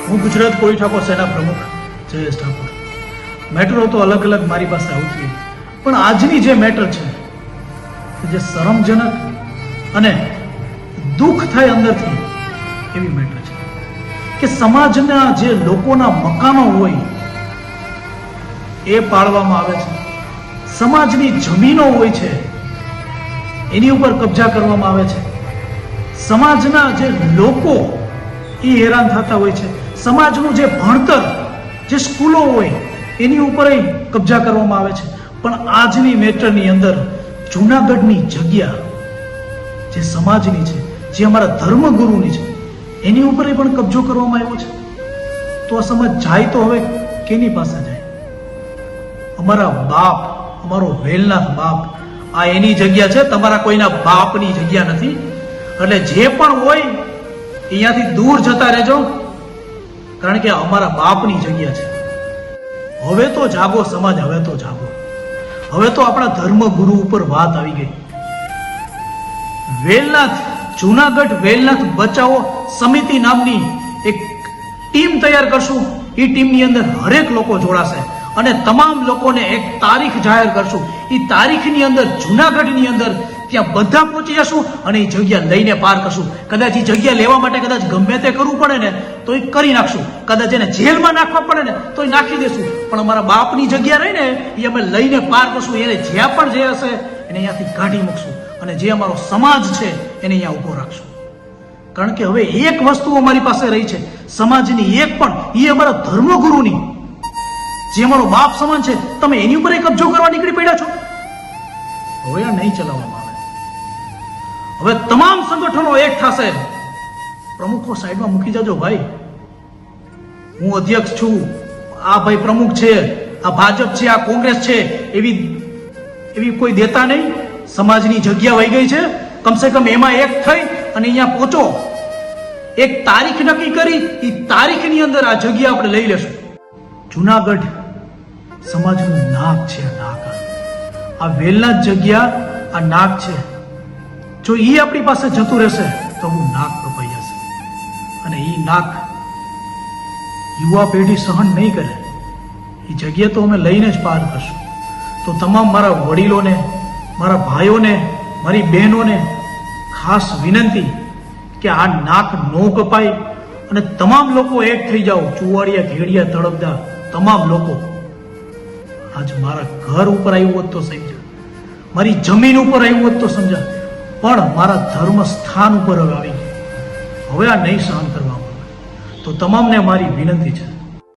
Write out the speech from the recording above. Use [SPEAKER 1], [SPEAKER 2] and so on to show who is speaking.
[SPEAKER 1] હું ગુજરાત કોળી ઠાકોર સેના પ્રમુખ જયેશ ઠાકોર. મેટરો તો અલગ અલગ મારી પાસે આવતી, પણ આજની જે મેટર છે, જે શરમજનક અને દુઃખ થાય અંદરથી એવી મેટર છે કે સમાજના જે લોકોના મકાનો હોય એ પાડવામાં આવે છે, સમાજની જમીનો હોય છે એની ઉપર કબજા કરવામાં આવે છે, સમાજના જે લોકો એ હેરાન થતા હોય છે, સમાજનું જે ભણતર, જે સ્કૂલો હોય એની ઉપર કબજા કરવામાં આવે છે. પણ આજની મેટરની અંદર જૂનાગઢની જગ્યા જે સમાજની છે, જે અમારા ધર્મગુરુની છે, એની ઉપર પણ કબજો કરવામાં આવ્યો છે. તો આ સમાજ જાય તો હવે કેની પાસે જાય? અમારા બાપ, અમારો વેલનાથ બાપ, આ એની જગ્યા છે, તમારા કોઈના બાપની જગ્યા નથી. એટલે જે પણ હોય અહીંયાથી દૂર જતા રહેજો, કારણ કે અમારા બાપની જગ્યા છે. હવે તો જાગો સમાજ, હવે તો જાગો. હવે તો આપણા ધર્મગુરુ ઉપર વાત આવી ગઈ. વેલનાથ, જૂનાગઢ વેલનાથ બચાવો સમિતિ નામની એક ટીમ તૈયાર કરશું. એ ટીમની અંદર હરેક લોકો જોડાશે અને તમામ લોકોને એક તારીખ જાહેર કરશું. એ તારીખની અંદર જૂનાગઢની અંદર ત્યાં બધા પહોંચી જશું અને એ જગ્યા લઈને પાર કરશું. કદાચ એ જગ્યા લેવા માટે કદાચ ગમે તે કરવું પડે ને તો એ કરી નાખશું. કદાચ એને જેલમાં નાખવા પડે ને તો એ નાખી દેશું. પણ અમારા બાપની જગ્યા રહી ને એ અમે લઈને પાર કરશું. એને જ્યાં પણ જે હશે એને અહીંયાથી કાઢી મૂકશું અને જે અમારો સમાજ છે એને અહીંયા ઉભો રાખશું. કારણ કે હવે એક વસ્તુ અમારી પાસે રહી છે સમાજની, એક પણ, એ અમારા ધર્મગુરુની, જે અમારો બાપ સમાન છે. તમે એની ઉપર કબજો કરવા નીકળી પડ્યા છો. હવે આ નહીં ચલાવવામાં આવે. હવે તમામ સંગઠનો એક થશે. પ્રમુખો સાઈડમાં મૂકી જજો ભાઈ. હું અધ્યક્ષ છું, આ ભાઈ પ્રમુખ છે, આ ભાજપ છે, આ કોંગ્રેસ છે, એવી કોઈ દેતા નહીં. સમાજની જગ્યા વહી ગઈ છે, કમસે કમ એમાં એક થઈ અને અહીંયા પહોંચો. એક તારીખ નક્કી કરી, એ તારીખની અંદર આ જગ્યા આપણે લઈ લેશું. જૂનાગઢ સમાજનું નાક છે, આ નાક. આ વેલનાથ જગ્યા આ નાક છે. જો એ આપણી પાસે જતું રહેશે તો હું નાક કપાઈ જશે અને એ નાક યુવા પેઢી સહન નહીં કરે. એ જગ્યા તો અમે લઈને જ પાર કરશું. તો તમામ મારા વડીલોને, મારા ભાઈઓને, મારી બહેનોને ખાસ વિનંતી કે આ નાક નો કપાય અને તમામ લોકો એક થઈ જાઓ. ચુવાડિયા, ઘેડિયા, તળપદા તમામ લોકો. આજ મારા ઘર ઉપર આવ્યું હોત તો સમજા, મારી જમીન ઉપર આવ્યું હોત તો સમજા, પણ મારા ધર્મ સ્થાન ઉપર હવે આવી ગયું. હવે આ નહીં સહન કરવામાં આવે. તો તમામને મારી વિનંતી છે